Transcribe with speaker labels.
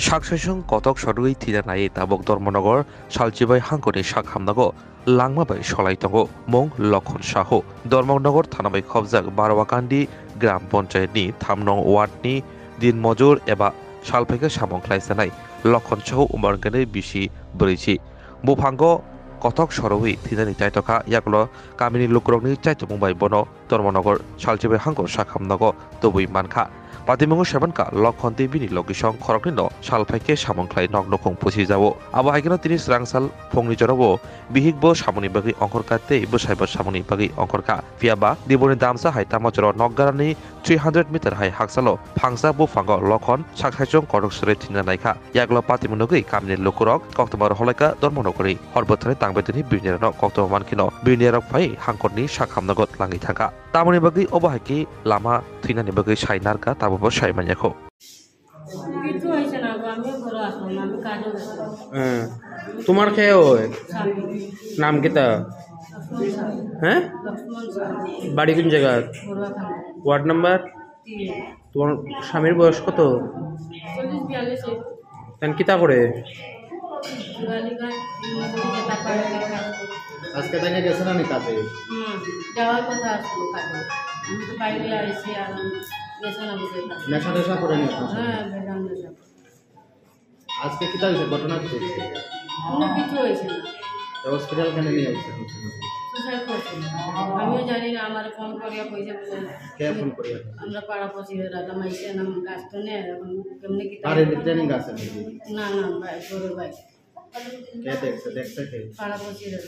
Speaker 1: সাকসাইসং কতক সদুই থিনা নাই তাবক ধর্মনগর সালচিবাই হাঙ্কনি সাক হামনাগো লাংমাবাই সলাইতঙ্গো মং লক্ষণ সাহ ধর্মনগর থানাবাই খবজাক বারওয়াকান্দি গ্রাম পঞ্চায়েতনি 3 নং ওয়ার্ডनि দিন মজুর এবা সালফাইকে সামংख्लायजानाय লক্ষণ সাহ উমারগানি বিসি বরিছি বুফাঙ্গ কতক সরহুই থিনানি চাইতকা ইয়াকলো কামিনি লুকরংনি চাইতমুবাই বনো ধর্মনগর সালচিবাই হাঙ্ক সাক হামনাগো তবুই মানখা পাতিমঙ্গ সেবানকা লক্ষণ দেবীনি লগিসং খরকনিনো সালফাইকে সামংখ্लाय নগ্নখং পুছি যাবো আবো হাইকেনো তিনি স্রাংসাল ফংনি জরবো বিহিকবো সামনি বাগি অঙ্করকাতে বসাইব সামনি বাগি অঙ্করকা ফিয়াবা দিবনি দামসা হাই তামচর নগগারানি 300 মিটার হাই হাকসালো ফাংসা বুফাঙ্গ লক্ষণ সাকসাইজং কটকসরে থিনা নাইখা ইয়াগলো পাতিমনগই কামিনি লুকুরক কক্তমার হলাইকা ধর্মনগরি হরবথরে তাংবেতনি বিনিয়ারন কক্তমা মানখিনো বিনিয়ারক ফাই হাঙ্করনি সাখামনগত লাঙ্গি থাকা তামনি বাগি অবহাইকি লামা থিনানি বাগি সাইনারকা তাবো সাইমানিয়াখো
Speaker 2: কিছু হয়েছে না গো, আমিও ঘরে আসলাম না, আমি কাজে গেছিলাম।
Speaker 3: তোমার খেয়ে ওই
Speaker 2: স্বামী
Speaker 3: নাম কিতা
Speaker 2: লক্ষ্মণ স্বামী
Speaker 3: হ্যাঁ
Speaker 2: লক্ষ্মণ স্বামী
Speaker 3: বাড়ি কোন জায়গা
Speaker 2: ঘরোয়াখানা
Speaker 3: ওয়ার্ড নাম্বার
Speaker 2: 3
Speaker 3: তোমার স্বামীর বয়স কত
Speaker 2: 40-42
Speaker 3: তেন কিতা করে
Speaker 2: বালিকা মজুরি যেটা পারে লেখা
Speaker 4: আজকে তাই গেছেন আমি কাজে
Speaker 2: যাওয়ার কথা আসলো কাজে। আমি তো বাইরে আসছি আর গেছে না বুঝে
Speaker 4: নেশা টেশা করে নিয়ে আসছেন।
Speaker 2: হ্যাঁ বেদাম নেশা
Speaker 4: আজকে কিতা হয়েছে ঘটনা কি হয়েছে
Speaker 2: কোনো কিছু হয়েছে না,
Speaker 4: হসপিটাল কেন নিয়ে আসছেন
Speaker 2: সুসাইড করছে। আমিও জানি না, আমার ফোন করিয়া কইছে বলে
Speaker 4: কে ফোন করে
Speaker 2: আমরা পাড়া পচিরে রাখলাম আইসে নাম কাজ তো নেই এখন কেমনি কি
Speaker 4: আর ট্রেনিং আছে নাকি
Speaker 2: না না ভাই গরুর ভাই
Speaker 4: কে দেখছে কে
Speaker 2: পাড়া পচিরে